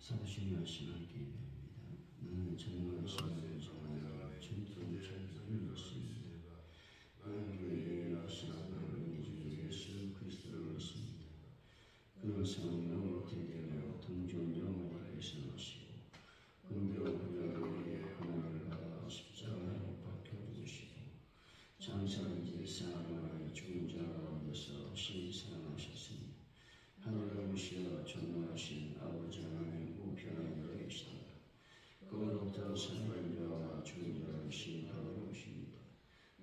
사도신경 시간 기도합니다. 나는 정말 신앙을 정하여 전통 전도를 믿습니다. 나는 교회에 하신 우리 주 예수 그리스도를 믿습니다. 그는 성령으로 대되어 동전 영원히 계시고 근대로 그를 위해 고난을 받아 십자가에 못 박혀 죽으시고 장사한 지 사흘 죽은 자 가운데서 신사하셨으니 하늘을 오시어 전능하신 아버지 하나님 우편에 계시다. 그로부터 살인자와 죽은 자를 심판하러 오십니다.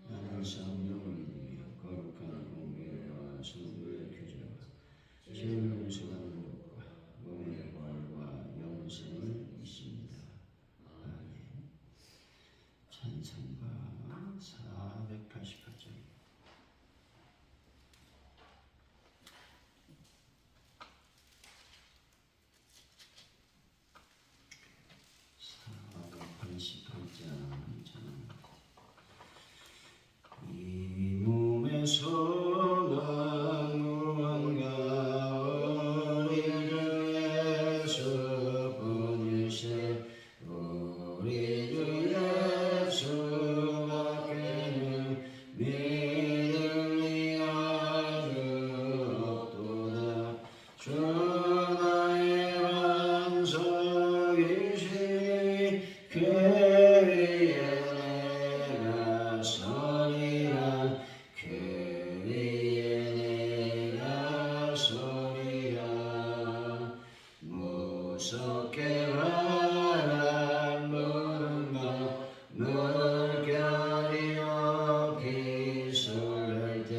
나는 성령을 믿으며 거룩한 공회와 성도의 교제와 죄를 용서하는 것과 몸의 부활과 영생을 믿습니다. 아멘. 찬송가 488장. 이 몸에서 난 무언가 우리 주 예수 보내세 우리 주 예수밖에는 믿음이 아주 없도다. 주 나의 반석이시니 그 위에 내가 서리라. 그 위에 내가 서리라. 무섭게 바람 부는 밤 물결이여 기술할 때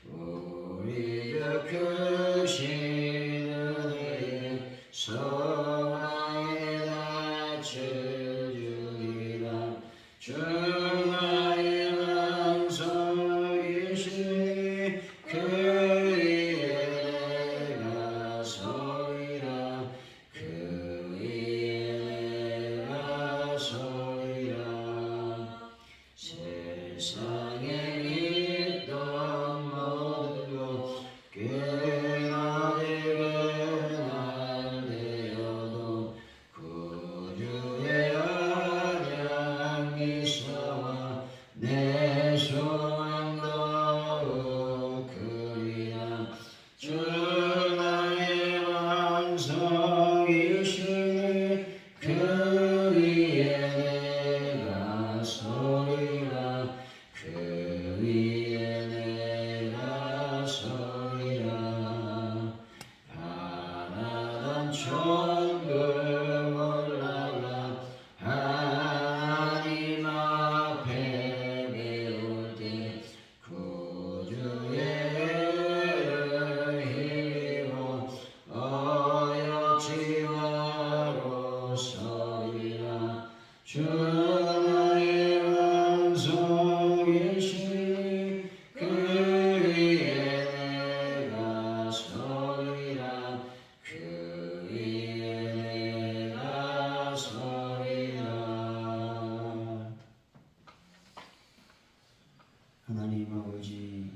우리 주 크신 은혜에 소망에 닿을 주리라. 주 나의 반석이시니 그 위에 내가 서리라. 그 위에 내가 서리라. 세상에 있던 모든 것 그날 되어도 구주의 언약 미소와 내 소망 더욱 크리라. 주 나의 반석이시니 그 위에 내가 서리라. 그 위에 내가 서리라. 바라던 천국 올라가 하나님 앞에 배울 때 구주의 은혜를 힘입어 어여지마로 서리라. 주 나의 반석이시니 그 위에 내가 서리라. 그 위에 내가 서리라. 하나님 아버지,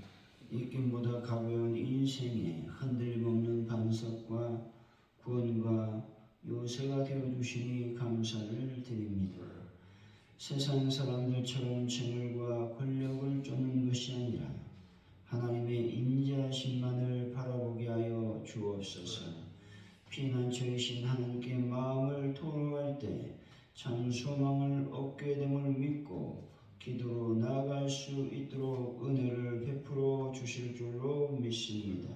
입김보다 가벼운 인생에 흔들림 없는 반석과 구원과 요새가 되어주시니 감사를 드립니다. 세상 사람들처럼 재물과 권력을 쫓는 것이 아니라 하나님의 인자하심만을 바라보게 하여 주옵소서. 피난처이신 하나님께 마음을 토로할 때 참 소망을 얻게 됨을 믿고 기도로 나아갈 수 있도록 은혜를 베풀어 주실 줄로 믿습니다.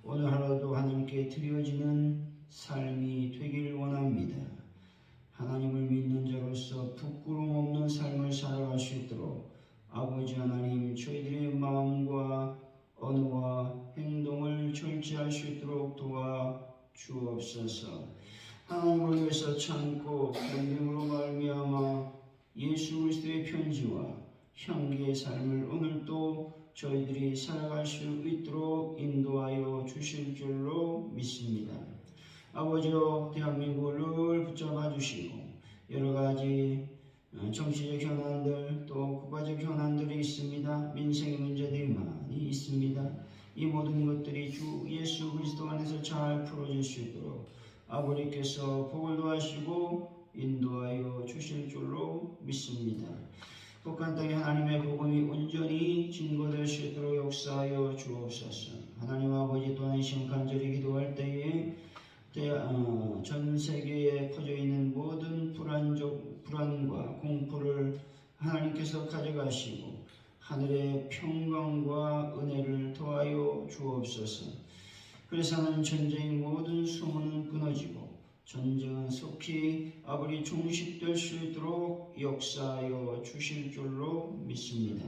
오늘 하루도 하나님께 드려지는 삶이 되길 원합니다. 하나님을 믿는 자로서 부끄러움 없는 삶을 살아갈 수 있도록 아버지 하나님, 저희들의 마음과 언어와 행동을 절제할 수 있도록 도와 주옵소서. 하나님을 위해서 참고 견딤으로 말미암아 예수 그리스도의 편지와 향기의 삶을 오늘도 저희들이 살아갈 수 있도록 인도하여 주실 줄로 믿습니다. 아버지여, 대한민국을 늘 붙잡아 주시고 여러 가지 정치적 현안들 또 국가적 현안들이 있습니다. 민생의 문제들이 많이 있습니다. 이 모든 것들이 주 예수 그리스도 안에서 잘 풀어질 수 있도록 아버지께서 복을 도하시고 인도하여 주실 줄로 믿습니다. 북한 땅에 하나님의 복음이 온전히 증거될 수 있도록 역사하여 주옵소서. 하나님 아버지, 또한 이 시간 간절히 기도할 때에 전 세계에 퍼져 있는 모든 불안과 공포를 하나님께서 가져가시고 하늘의 평강과 은혜를 더하여 주옵소서. 그래서 하는 전쟁의 모든 소문은 끊어지고 전쟁은 속히 아버지 종식될 수 있도록 역사하여 주실 줄로 믿습니다.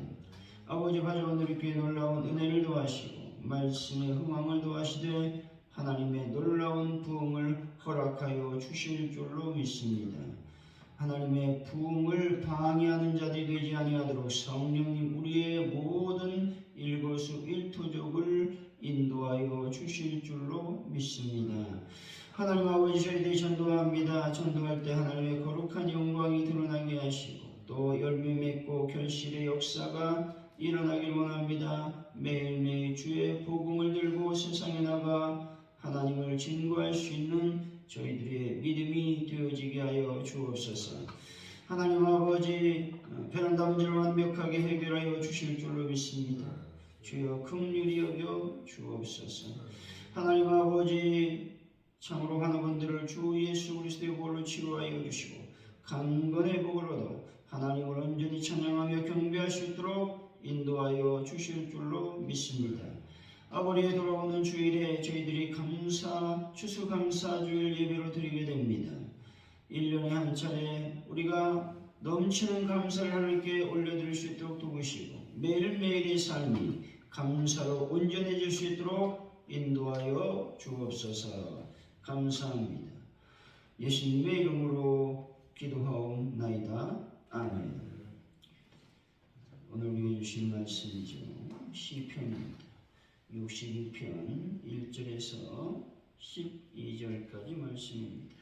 아버지, 가져온 우리 교회 놀라운 은혜를 더하시고 말씀의 흥황을 더하시되 하나님의 놀라운 부흥을 허락하여 주실 줄로 믿습니다. 하나님의 부흥을 방해하는 자들이 되지 아니하도록 성령님 우리의 모든 일거수일투족을 인도하여 주실 줄로 믿습니다. 하나님 아버지, 저희들이 전도합니다. 전도할 때 하나님의 거룩한 영광이 드러나게 하시고 또 열매 맺고 결실의 역사가 일어나길 원합니다. 매일매일 주의 복음을 들고 세상에 나가 하나님을 증거할 수 있는 저희들의 믿음이 되어지게 하여 주옵소서. 하나님 아버지, 베란다 문제를 완벽하게 해결하여 주실 줄로 믿습니다. 주여 긍휼히 여겨 주옵소서. 하나님 아버지, 참으로 환우분들을 주 예수 그리스도의 보혈로 치료하여 주시고 강건의 복을 얻어 하나님을 온전히 찬양하며 경배할 수 있도록 인도하여 주실 줄로 믿습니다. 아버지에 돌아오는 주일에 저희들이 추수감사 주일 예배로 드리게 됩니다. 1년에 한 차례 우리가 넘치는 감사를 하나님께 올려드릴 수 있도록 도우시고 매일매일의 삶이 감사로 온전해질 수 있도록 인도하여 주옵소서. 감사합니다. 예수님의 이름으로 기도하옵나이다. 아멘. 오늘 우리에게 주신 말씀이죠. 시편입니다. 62편 1절에서 12절까지 말씀입니다.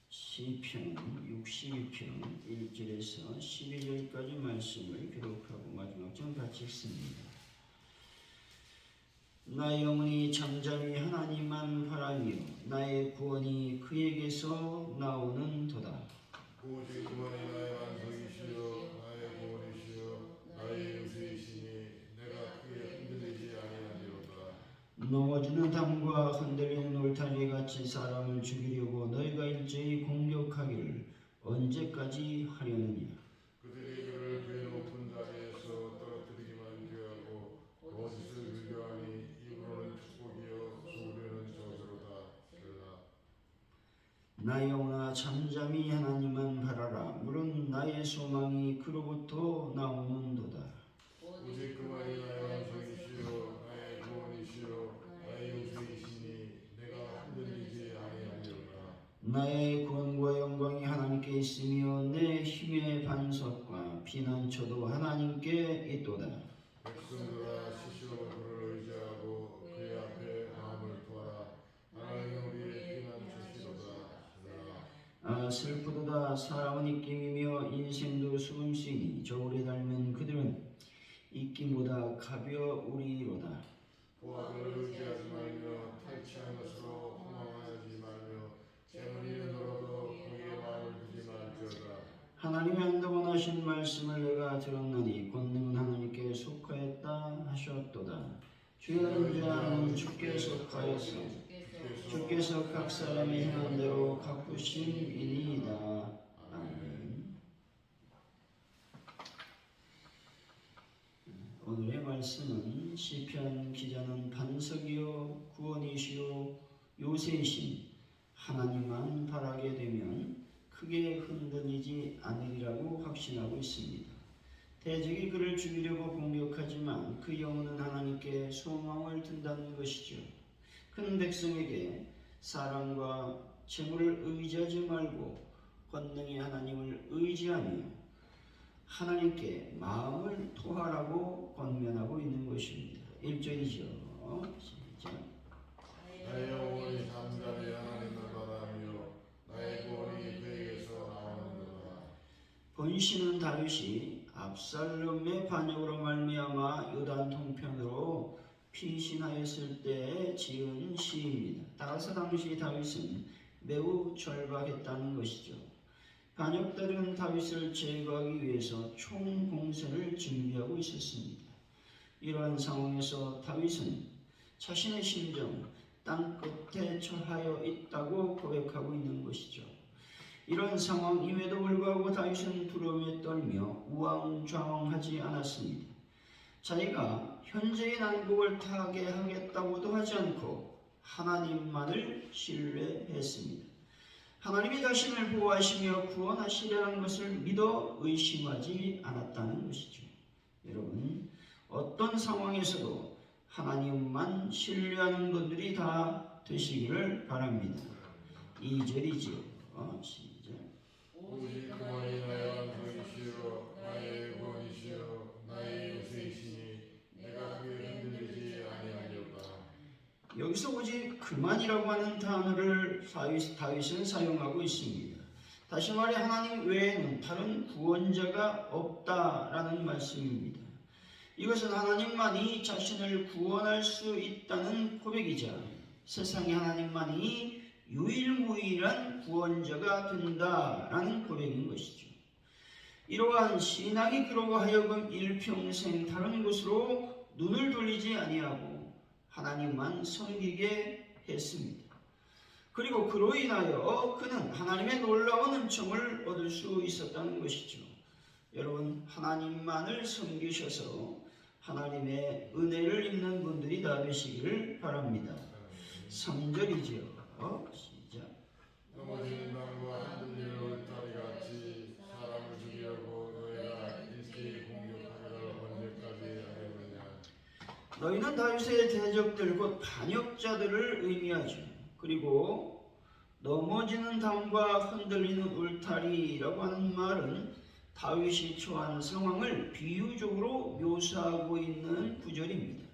시편 62편 1절에서 12절까지 말씀을 기록하고 마지막 장 같이 읽습니다. 나의 영혼이 잠잠히 하나님만 바라며 나의 구원이 그에게서 나오는도다. 오직 그만이 나의 반석이시여 나의 구원이시여 나의 요새이시니 내가 크게 흔들리지 아니하리로다. 넘어지는 담과 흔들리는 울타리 같이 사람을 죽이려고 너희가 일제히 공격하기를 언제까지 하려느냐. 그들이 그를 그 높은 자리에서 떨어뜨리기만 귀하고 거짓을 즐겨하니 입으로는 축복이요 속으로는 저주로다. 나의 영혼아 잠잠히 하나님만 바라라. 물은 나의 소망이 그로부터 나오는도다. 오직 그만이 나의 반석이시여 나의 구원이시여 나의 요새이시니 내가 흔들리지 아니하리로다. 나의 구원과 영광이 하나님께 있으며 내 힘의 반석과 피난처도 하나님께 있도다. 백성들아 시시로 그를 의지하고 그의 앞에 마음을 두어라. 하나님은 우리의 피난처시로다. 슬프도다. 사람은 입김이며 인생도 숨쉬니 저울에 닳는 그들은 입김보다 가벼우리로다. 보아를 의지하지 말며 탈취한 것으로 허망하지 말며 재물 잃어도 그의 마음을 두지 말지어다. 하나님의 한동원하신 말씀을 내가 들었나니 권능은 하나님께 속하였다 하셨도다. 주의 인자는 주께 속하였소. 주께서 각 사람이 행한 대로 갚으심이니이다. 아멘. 오늘의 말씀은 시편 기자는 반석이요 구원이시요 요새이신 하나님만 바라게 되면 크게 흔들리지 않으리라고 확신하고 있습니다. 대적이 그를 죽이려고 공격하지만 그 영혼은 하나님께 소망을 둔다는 것이죠. 큰 백성에게 사랑과 재물을 의지하지 말고 권능의 하나님을 의지하며 하나님께 마음을 토하라고 권면하고 있는 것입니다. 1절이죠. 시작. 나의 영혼이 잠잠히 하나님만 바라며 나의 구원이 그에게서 나오는도다. 본신은 다윗이 압살롬의 반역으로 말미암아 요단 동편으로 피신하였을 때 지은 시입니다. 따라서 당시 다윗은 매우 절박했다는 것이죠. 반역들은 다윗을 제거하기 위해서 총공세를 준비하고 있었습니다. 이러한 상황에서 다윗은 자신의 심정, 땅 끝에 처하여 있다고 고백하고 있는 것이죠. 이런 상황임에도 불구하고 다윗은 두려움에 떨며 우왕좌왕하지 않았습니다. 자기가 현재의 난국을 타개하겠다고도 하지 않고 하나님만을 신뢰했습니다. 하나님이 자신을 보호하시며 구원하시려는 것을 믿어 의심하지 않았다는 것이죠. 여러분, 어떤 상황에서도 하나님만 신뢰하는 분들이 다 되시기를 바랍니다. 2절이지요. 시작. 오직 그만이 나의 완성이시요 나의 구원이시요 나의 요새이시니 내가 그에 흔들리지 아니하리로다. 여기서 오직 그만이라고 하는 단어를 다윗은 사용하고 있습니다. 다시 말해 하나님 외에는 다른 구원자가 없다라는 말씀입니다. 이것은 하나님만이 자신을 구원할 수 있다는 고백이자 세상에 하나님만이 유일무이한 구원자가 된다라는 고백인 것이죠. 이러한 신앙이 그로 하여금 일평생 다른 곳으로 눈을 돌리지 아니하고 하나님만 섬기게 했습니다. 그리고 그로 인하여 그는 하나님의 놀라운 은총을 얻을 수 있었다는 것이죠. 여러분, 하나님만을 섬기셔서 하나님의 은혜를 입는 분들이 다 되시기를 바랍니다. 3절이죠. 시작. 넘어지는 땅과 흔들리는 울타리같이 사람을 죽이려고 너희가 일제히 공격하기를 언제까지 하려느냐. 너희는 다윗의 대적들 곧 반역자들을 의미하죠. 그리고 넘어지는 담과 흔들리는 울타리라고 하는 말은 다윗이 처한 상황을 비유적으로 묘사하고 있는 구절입니다.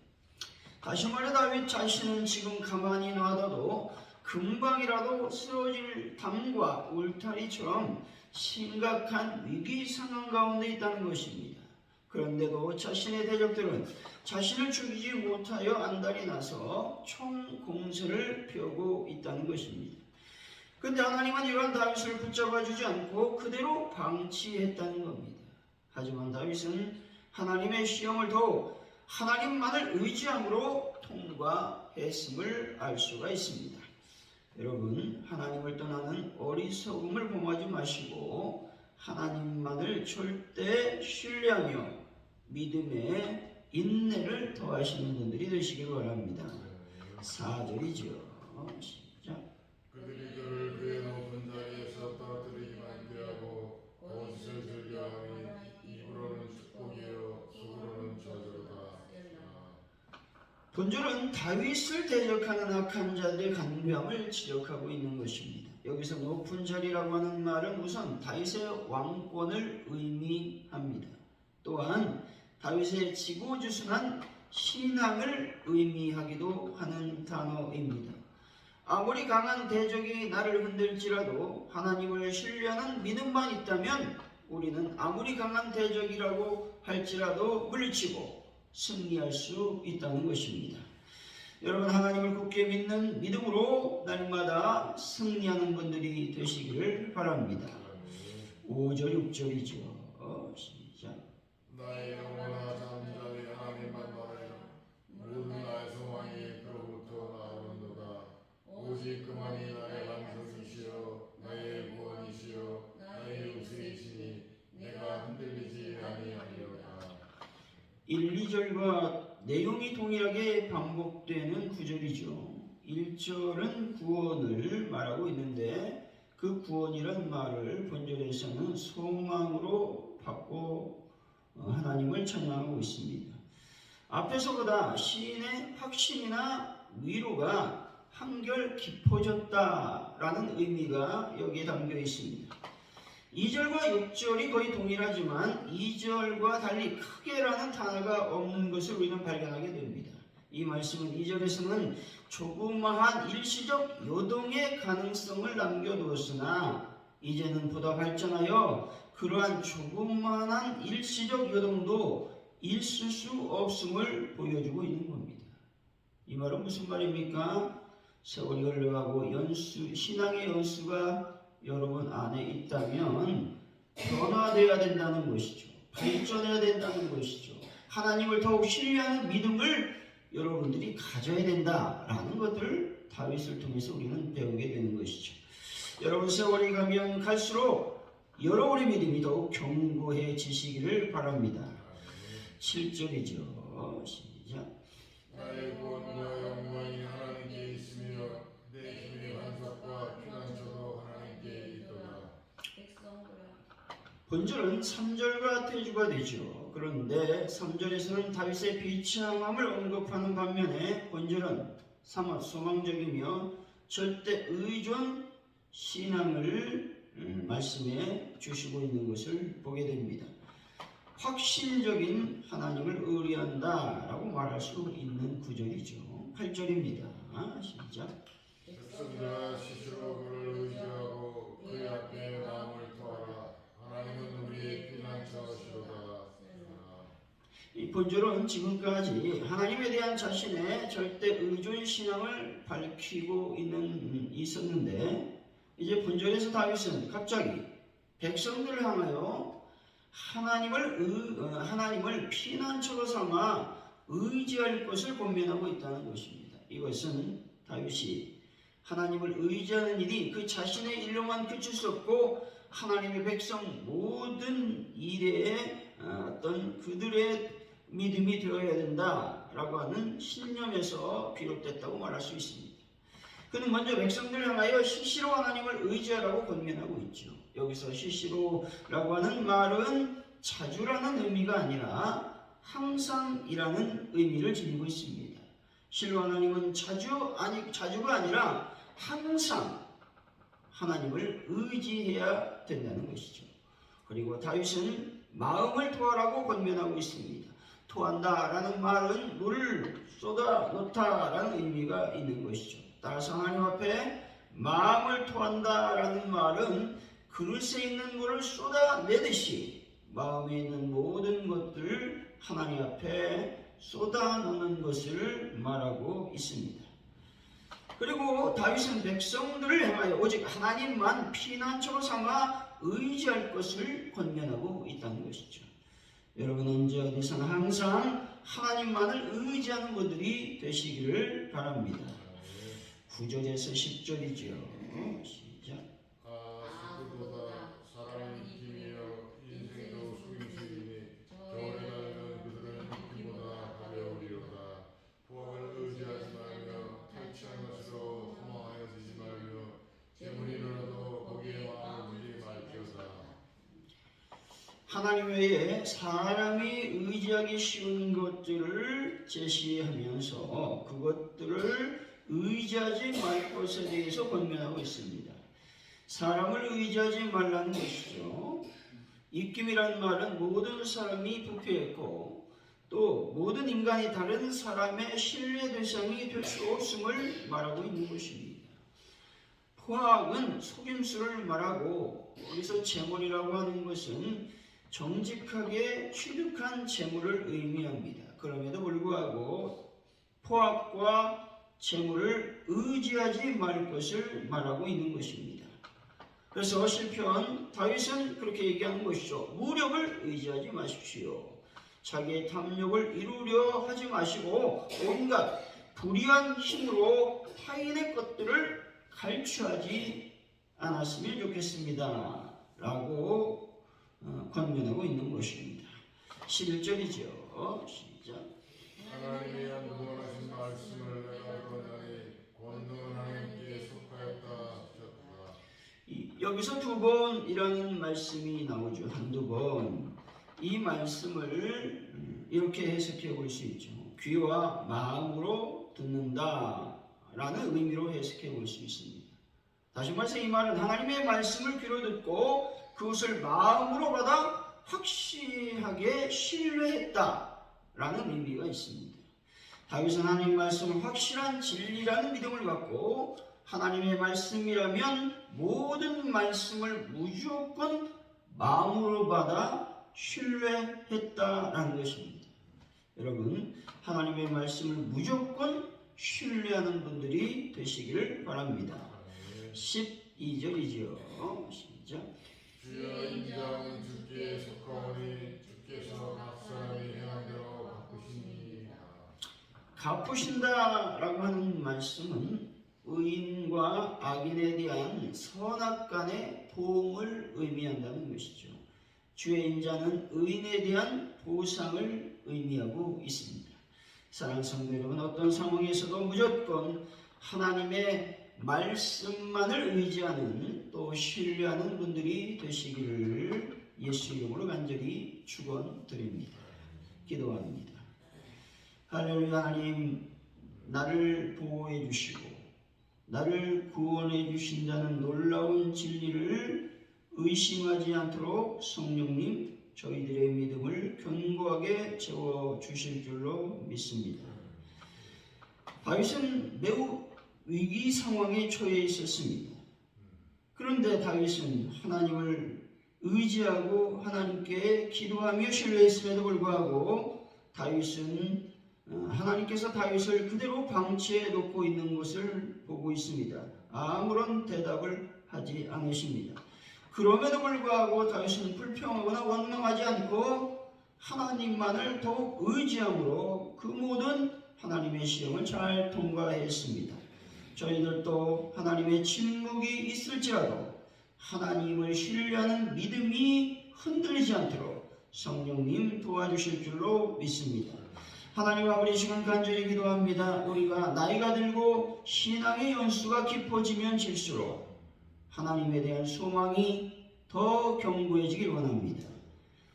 다시 말해 다윗 자신은 지금 가만히 놔둬도 금방이라도 쓰러질 담과 울타리처럼 심각한 위기 상황 가운데 있다는 것입니다. 그런데도 자신의 대적들은 자신을 죽이지 못하여 안달이 나서 총공세를 펴고 있다는 것입니다. 그런데 하나님은 이러한 다윗을 붙잡아주지 않고 그대로 방치했다는 겁니다. 하지만 다윗은 하나님의 시험을 더욱 하나님만을 의지함으로 통과했음을 알 수가 있습니다. 여러분, 하나님을 떠나는 어리석음을 범하지 마시고 하나님만을 절대 신뢰하며 믿음에 인내를 더하시는 분들이 되시길 바랍니다. 4절이죠. 시작. 그들이 그를 그의 높은 자리에서 떨어뜨리기만 꾀하고 거짓을 즐겨하니 입으로는 축복이요 속으로는 저주로다. 본절은 다윗을 대적하는 악한 자들의 간교함을 지적하고 있는 것입니다. 여기서 높은 자리라고 하는 말은 우선 다윗의 왕권을 의미합니다. 또한 다윗의 지고지순한 신앙을 의미하기도 하는 단어입니다. 아무리 강한 대적이 나를 흔들지라도 하나님을 신뢰하는 믿음만 있다면 우리는 아무리 강한 대적이라고 할지라도 물리치고 승리할 수 있다는 것입니다. 여러분, 하나님을 굳게 믿는 믿음으로 날마다 승리하는 분들이 되시기를 바랍니다. 5절 6절이죠. 시작. 나의 영혼아 잠잠히 하나님만 바라라. 모든 나의 소망이 그로부터 나오는도다. 오직 그만이 나의 완성이시요 나의 구원이시요 나의 요새이시니 내가 흔들리지 아니하리로다. 1, 2절과 내용이 동일하게 반복되는 구절이죠. 1절은 구원을 말하고 있는데 그 구원이란 말을 본절에서는 소망으로 받고 하나님을 찬양하고 있습니다. 앞에서보다 시인의 확신이나 위로가 한결 깊어졌다라는 의미가 여기에 담겨 있습니다. 2절과 6절이 거의 동일하지만 2절과 달리 크게라는 단어가 없는 것을 우리는 발견하게 됩니다. 이 말씀은 2절에서는 조그마한 일시적 요동의 가능성을 남겨두었으나 이제는 보다 발전하여 그러한 조그마한 일시적 요동도 있을 수 없음을 보여주고 있는 겁니다. 이 말은 무슨 말입니까? 세월이 흘러가고 신앙의 연수가 여러분 안에 있다면 변화되어야 된다는 것이죠. 발전해야 된다는 것이죠. 하나님을 더욱 신뢰하는 믿음을 여러분들이 가져야 된다라는 것들을 다윗을 통해서 우리는 배우게 되는 것이죠. 여러분, 세월이 가면 갈수록 여러분의 믿음이 더욱 견고해지시기를 바랍니다. 7절이죠. 시작. 나의 구원과 영광이 하나님께 있으며 내 힘의 반석과 피난처도 하나님께 있도다. 본절은 3절과 대주가 되죠. 그런데 3절에서는 다윗의 비참함을 언급하는 반면에 본절은 소망적이며 절대 의존 신앙을 말씀해 주시고 있는 것을 보게 됩니다. 확신적인 하나님을 의뢰한다라고 말할 수 있는 구절이죠. 8절입니다. 시작. 백성들아 스스로 그를 의지하고 그의 앞에 마음을 토하라. 하나님은 우리의 피난처시로다. 이 본절은 지금까지 하나님에 대한 자신의 절대 의존 신앙을 밝히고 있었는데 이제 본절에서 다윗은 갑자기 백성들을 향하여 하나님을 피난처로 삼아 의지할 것을 권면하고 있다는 것입니다. 이것은 다윗이 하나님을 의지하는 일이 그 자신의 일로만 그칠 수 없고 하나님의 백성 모든 일에 어떤 그들의 믿음이 되어야 된다라고 하는 신념에서 비롯됐다고 말할 수 있습니다. 그는 먼저 백성들을 향하여 시시로 하나님을 의지하라고 권면하고 있죠. 여기서 시시로라고 하는 말은 자주라는 의미가 아니라 항상이라는 의미를 지니고 있습니다. 실로 하나님은 자주가 아니라 항상 하나님을 의지해야 된다는 것이죠. 그리고 다윗은 마음을 토하라고 권면하고 있습니다. 토한다라는 말은 물을 쏟아놓다라는 의미가 있는 것이죠. 따라서 하나님 앞에 마음을 토한다라는 말은 그릇에 있는 물을 쏟아내듯이 마음에 있는 모든 것들을 하나님 앞에 쏟아놓는 것을 말하고 있습니다. 그리고 다윗은 백성들을 향하여 오직 하나님만 피난처로 삼아 의지할 것을 권면하고 있다는 것이죠. 여러분, 언제 어디서나 항상 하나님만을 의지하는 분들이 되시기를 바랍니다. 9절에서 10절이죠. 시작. 스스로다 사람은 힘이여 인생도 속임수이니 겨울에 달면 그들은 이끼보다 가벼우리로다. 부엌을 의지하지 말며 탈취한 것으로 허망하여지지 말며 재물이 늘어도 거기에 마음을 두지 말지어다. 하나님 외에 사람이 의지하기 쉬운 것들을 제시하면서 그것들을 의지하지 말 것에 대해서 권면하고 있습니다. 사람을 의지하지 말라는 것이죠. 입김이라는 말은 모든 사람이 부패했고 또 모든 인간이 다른 사람의 신뢰 대상이 될 수 없음을 말하고 있는 것입니다. 포악은 속임수를 말하고 여기서 재물이라고 하는 것은 정직하게 취득한 재물을 의미합니다. 그럼에도 불구하고 포악과 재물을 의지하지 말 것을 말하고 있는 것입니다. 그래서 시편 다윗은 그렇게 얘기하는 것이죠. 무력을 의지하지 마십시오. 자기의 탐욕을 이루려 하지 마시고 온갖 불의한 힘으로 타인의 것들을 갈취하지 않았으면 좋겠습니다. 라고 권면하고 있는 것입니다. 11절이죠. 시작. 하나님의 무한하신 말씀을 내가 전하니 권능은 하나님께 속하였다 하셨다. 여기서 두 번이라는 말씀이 나오죠. 한두 번. 이 말씀을 이렇게 해석해 볼 수 있죠. 귀와 마음으로 듣는다 라는 의미로 해석해 볼 수 있습니다. 다시 말해서 이 말은 하나님의 말씀을 귀로 듣고 그것을 마음으로 받아 확실하게 신뢰했다 라는 의미가 있습니다. 다윗은 하나님의 말씀을 확실한 진리라는 믿음을 갖고 하나님의 말씀이라면 모든 말씀을 무조건 마음으로 받아 신뢰했다라는 것입니다. 여러분, 하나님의 말씀을 무조건 신뢰하는 분들이 되시기를 바랍니다. 12절이지요. 시작. 주여 인자함은 주께 속하오니 주께서 각 사람이 행한 대로 갚으시니이다. 갚으신다라고 하는 말씀은 의인과 악인에 대한 선악간의 보응을 의미한다는 것이죠. 주의 인자는 의인에 대한 보상을 의미하고 있습니다. 사랑하는 성도 여러분, 어떤 상황에서도 무조건 하나님의 말씀만을 의지하는 또 신뢰하는 분들이 되시기를 예수 이름으로 간절히 축원드립니다. 기도합니다. 할렐루야. 하나님, 나를 보호해 주시고 나를 구원해 주신다는 놀라운 진리를 의심하지 않도록 성령님 저희들의 믿음을 견고하게 채워주실 줄로 믿습니다. 다윗은 매우 위기 상황에 처해 있었습니다. 그런데 다윗은 하나님을 의지하고 하나님께 기도하며 신뢰했음에도 불구하고 다윗은 하나님께서 다윗을 그대로 방치해 놓고 있는 것을 보고 있습니다. 아무런 대답을 하지 않으십니다. 그럼에도 불구하고 다윗은 불평하거나 원망하지 않고 하나님만을 더욱 의지함으로 그 모든 하나님의 시험을 잘 통과했습니다. 저희들도 하나님의 침묵이 있을지라도 하나님을 신뢰하는 믿음이 흔들리지 않도록 성령님 도와주실 줄로 믿습니다. 하나님 아버지, 시간 간절히 기도합니다. 우리가 나이가 들고 신앙의 연수가 깊어지면 질수록 하나님에 대한 소망이 더 견고해지길 원합니다.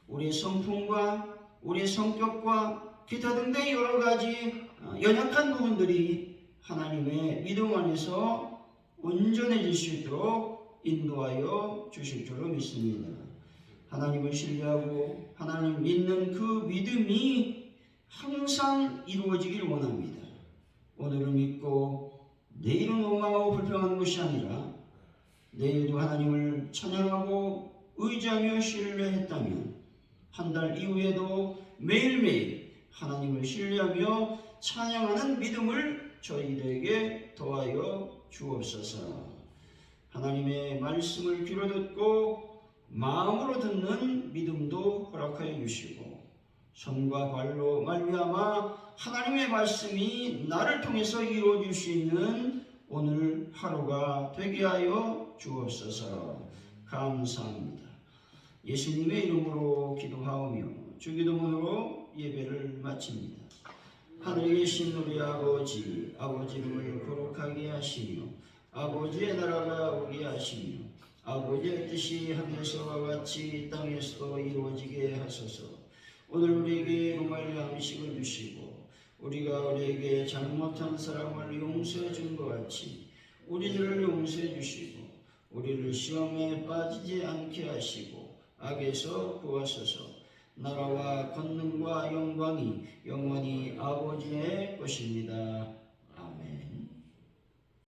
우리의 성품과 우리의 성격과 기타 등등 여러 가지 연약한 부분들이 하나님의 믿음 안에서 온전해질 수 있도록 인도하여 주실 줄로 믿습니다. 하나님을 신뢰하고 하나님 믿는 그 믿음이 항상 이루어지길 원합니다. 오늘은 믿고 내일은 원망하고 불평하는 것이 아니라 내일도 하나님을 찬양하고 의지하며 신뢰했다면 한 달 이후에도 매일매일 하나님을 신뢰하며 찬양하는 믿음을 저희들에게 더하여 주옵소서. 하나님의 말씀을 귀로 듣고 마음으로 듣는 믿음도 허락하여 주시고 손과 발로 말미암아 하나님의 말씀이 나를 통해서 이루어질 수 있는 오늘 하루가 되게 하여 주옵소서. 감사합니다. 예수님의 이름으로 기도하오며 주기도문으로 예배를 마칩니다. 하늘에 계신 우리 아버지, 아버지 이름을 거룩하게 하시며 아버지의 나라가 오게 하시며 아버지의 뜻이 하늘에서와 같이 땅에서도 이루어지게 하소서. 오늘 우리에게 용할 양식을 주시고 우리가 우리에게 잘못한 사람을 용서해 준 것 같이 우리들을 용서해 주시고 우리를 시험에 빠지지 않게 하시고 악에서 구하소서. 나라와 권능과 영광이 영원히 아버지의 것입니다. 아멘.